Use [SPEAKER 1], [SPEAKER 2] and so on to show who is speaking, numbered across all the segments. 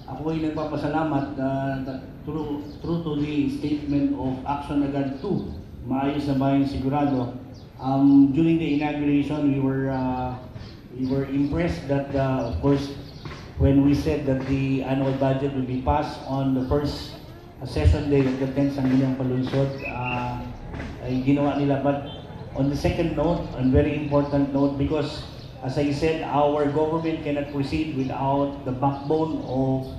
[SPEAKER 1] ako ay nagpapasalamat through to the statement of Action Agad 2, Maayos na Bayang Sigurado. During the inauguration, we were impressed that, of course, when we said that the annual budget will be passed on the first session day of the 10th Sangguniang Palunsod, ay ginawa nila. But on the second note, and very important note, because as I said, our government cannot proceed without the backbone of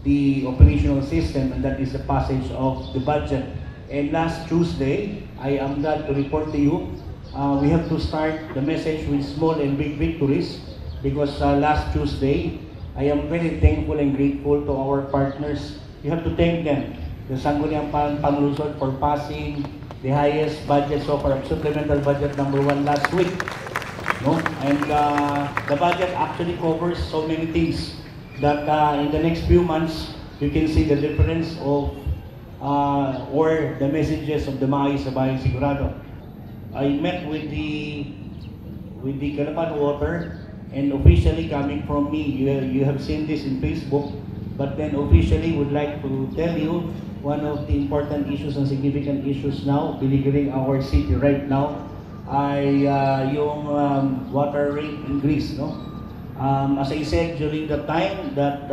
[SPEAKER 1] the operational system, and that is the passage of the budget. And last Tuesday, I am glad to report to you, we have to start the message with small and big victories, because last Tuesday, I am very thankful and grateful to our partners. You have to thank them, the Sangguniang Panlunsod, for passing the highest budget so far, supplemental budget number 1 last week. No? And the budget actually covers so many things that in the next few months, you can see the difference of or the messages of the Maayos na Bayang Sigurado. I met with the Calapan Water, and officially coming from me, you have seen this in Facebook, but then officially would like to tell you one of the important issues and significant issues now beleaguering our city right now ay yung water rate increase, no? As I said during the time that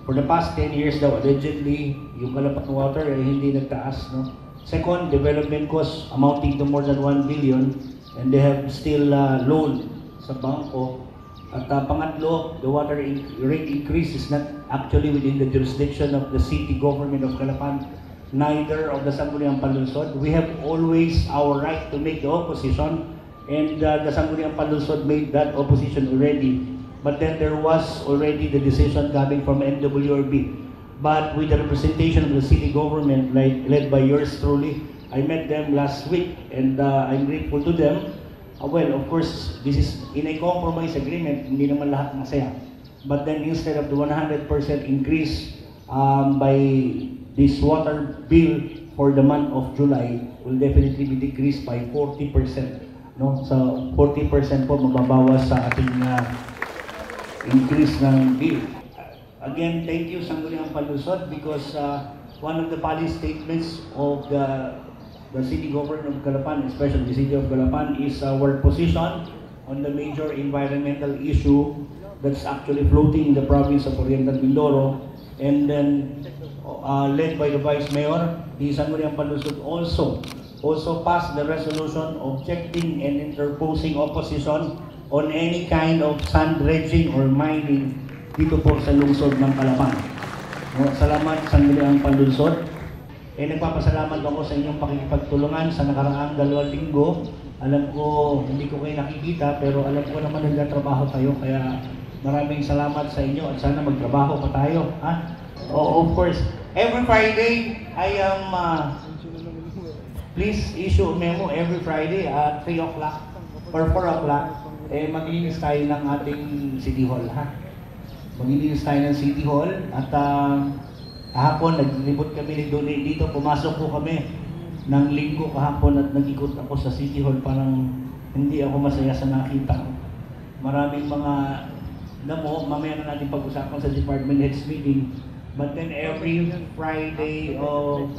[SPEAKER 1] for the past 10 years daw, allegedly, yung Calapan Water ay hindi nagtaas, no? Second, development costs amounting to more than 1 billion, and they have still loan sa bangko. At pangatlo, the water rate increase is not actually within the jurisdiction of the city government of Calapan, neither of the Sangguniang Panlunsod. We have always our right to make the opposition, and the Sangguniang Panlunsod made that opposition already. But then there was already the decision coming from NWRB. But with the representation of the city government, led by yours truly, I met them last week, and I'm grateful to them. Well, of course, this is in a compromise agreement, hindi naman lahat masaya. But then instead of the 100% increase by this water bill for the month of July, will definitely be decreased by 40%. No? So 40% po mababawas sa ating increase ng bill. Again, thank you Sangguniang Panlunsod, because one of the policy statements of the city government of Calapan, especially the city of Calapan, is our position on the major environmental issue that's actually floating in the province of Oriental Mindoro. And then, led by the Vice Mayor, the Sangguniang Panlunsod also passed the resolution objecting and interposing opposition on any kind of sand dredging or mining dito po sa lungsod ng Calapan. Salamat Sangguniang Panlunsod. Nagpapasalamat ako sa inyong pakikipagtulungan sa nakaraang 2 linggo. Alam ko, hindi ko kayo nakikita, pero alam ko naman nagtatrabaho tayo, kaya maraming salamat sa inyo at sana magtrabaho pa tayo. Ha? Of course, every Friday, I am, please issue a memo every Friday at 3 o'clock or 4 o'clock, maglinis tayo ng ating City Hall. Ha? Maglinis tayo ng City Hall at kahapon, naglibot kami ni Donnie dito. Pumasok po kami ng linggo kahapon at nag-ikot ako sa City Hall. Parang hindi ako masaya sa nakita ko. Maraming mga damo, mamaya na natin pag-usapan sa department heads meeting. But then every Friday, no?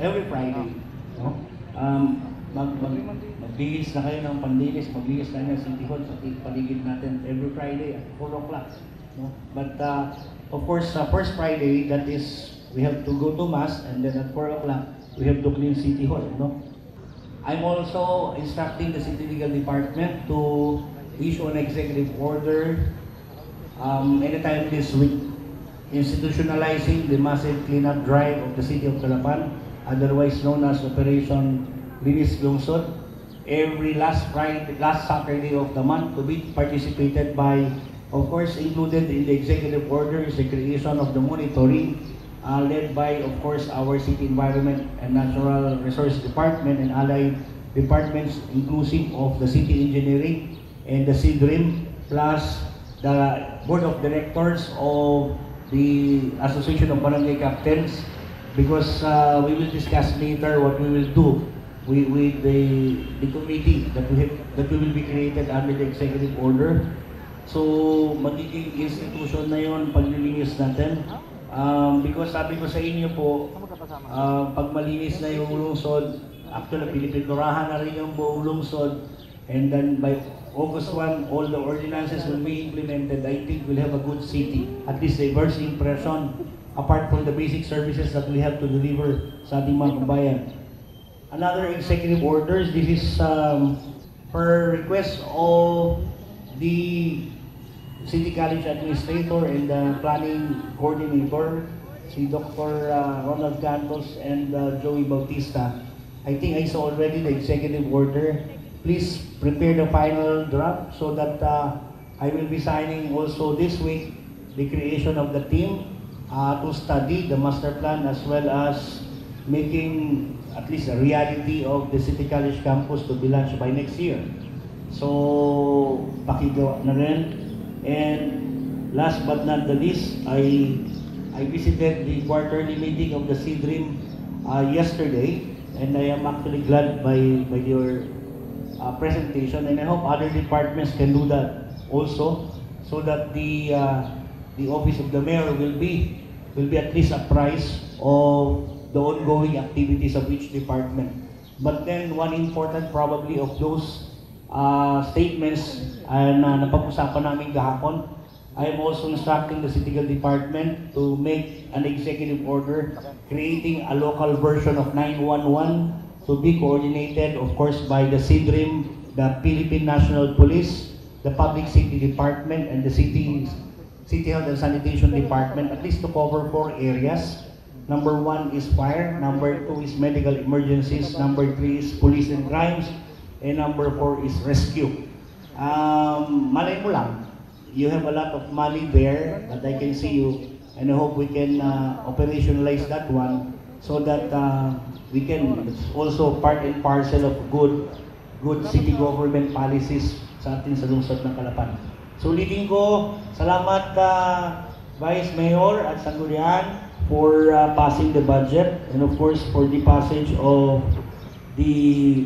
[SPEAKER 1] Magbihis na kayo ng pandilis, magbihis tayo ng City Hall sa paligid natin every Friday at 4 o'clock. No? But of course, first Friday, that is, we have to go to Mass, and then at 4 o'clock, we have to clean City Hall. No? I'm also instructing the City Legal Department to issue an executive order anytime this week, institutionalizing the massive cleanup drive of the City of Calapan, otherwise known as Operation Linis Lungsod, every last Saturday of the month, to be participated by, of course, included in the executive order is the creation of the monitoring led by, of course, our City Environment and Natural Resources Department and allied departments, inclusive of the City Engineering and the CDRIM, plus the Board of Directors of the Association of Barangay Captains, because we will discuss later what we will do with the committee that will be created under the executive order. So, magiging institution na yon paglilinis natin. Because sabi ko sa inyo po, pag malinis na yung lungsod, actually pinipinturahan na rin yung buong lungsod, and then by August 1, all the ordinances will be implemented. I think we'll have a good city, at least a first impression, apart from the basic services that we have to deliver sa ating mga kabayan. Another executive orders, this is per request of the City College Administrator and the Planning Coordinator, si Dr. Ronald Cantos and Joey Bautista. I think I saw already the executive order. Please prepare the final draft so that I will be signing also this week the creation of the team to study the master plan as well as making at least a reality of the City College campus to be launched by next year. So, pakigawa na rin. And last but not the least, I visited the quarterly meeting of the CDRIM yesterday, and I am actually glad by your presentation, and I hope other departments can do that also, so that the office of the mayor will be at least apprised of the ongoing activities of each department. But then one important probably of those statements na napag-usapan namin kahapon, I am also instructing the City Department to make an executive order creating a local version of 911 to be coordinated, of course, by the CDRIM, the Philippine National Police, the Public Safety Department, and the City Health and Sanitation Department, at least to cover 4 areas. Number 1 is fire, number 2 is medical emergencies, number 3 is police and crimes, and number 4 is rescue. Malay mo lang, you have a lot of money there that I can see you, and I hope we can operationalize that one so that we can, it's also part and parcel of good city government policies sa atin sa lungsod ng Calapan. So ulitin ko, salamat Vice Mayor at Sangguniang for passing the budget, and of course for the passage of the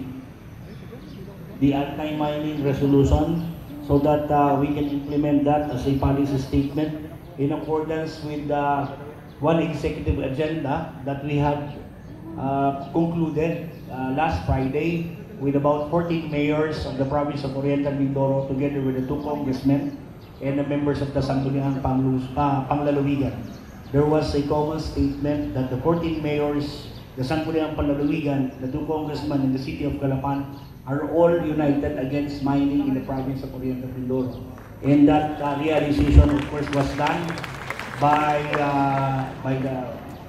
[SPEAKER 1] anti-mining resolution, so that we can implement that as a policy statement in accordance with one executive agenda that we have concluded last Friday with about 14 mayors of the province of Oriental Mindoro, together with the 2 congressmen and the members of the Sangguniang Panglalawigan. There was a common statement that the 14 mayors, the Sangguniang Panglalawigan, the 2 congressmen in the city of Calapan are all united against mining in the province of Oriental Mindoro. And that realization, of course, was done by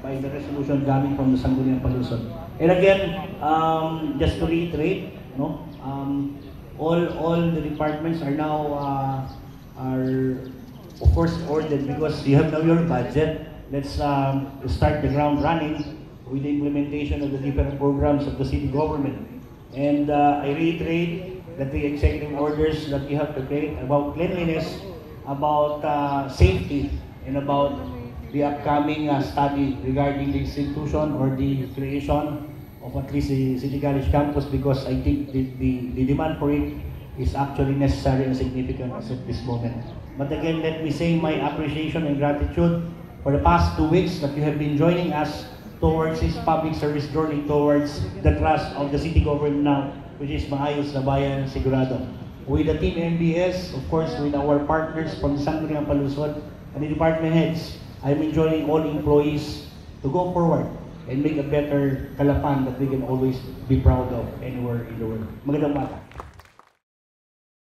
[SPEAKER 1] the resolution coming from the Sangguniang Palusot. And again, just to reiterate, no, all the departments are now are of course ordered, because you have now your budget. Let's start the ground running with the implementation of the different programs of the city government. And I reiterate that the executive orders that we have to create about cleanliness, about safety, and about the upcoming study regarding the institution or the creation of at least the City College campus, because I think the demand for it is actually necessary and significant as of this moment. But again, let me say my appreciation and gratitude for the past 2 weeks that you have been joining us towards this public service journey towards the trust of the city government now, which is Maayos na Bayan Sigurado. With the team MBS, of course, with our partners from the Sangguniang Palusot and the department heads, I'm enjoying all employees to go forward and make a better Calapan that we can always be proud of anywhere in the world. Magandang umaga.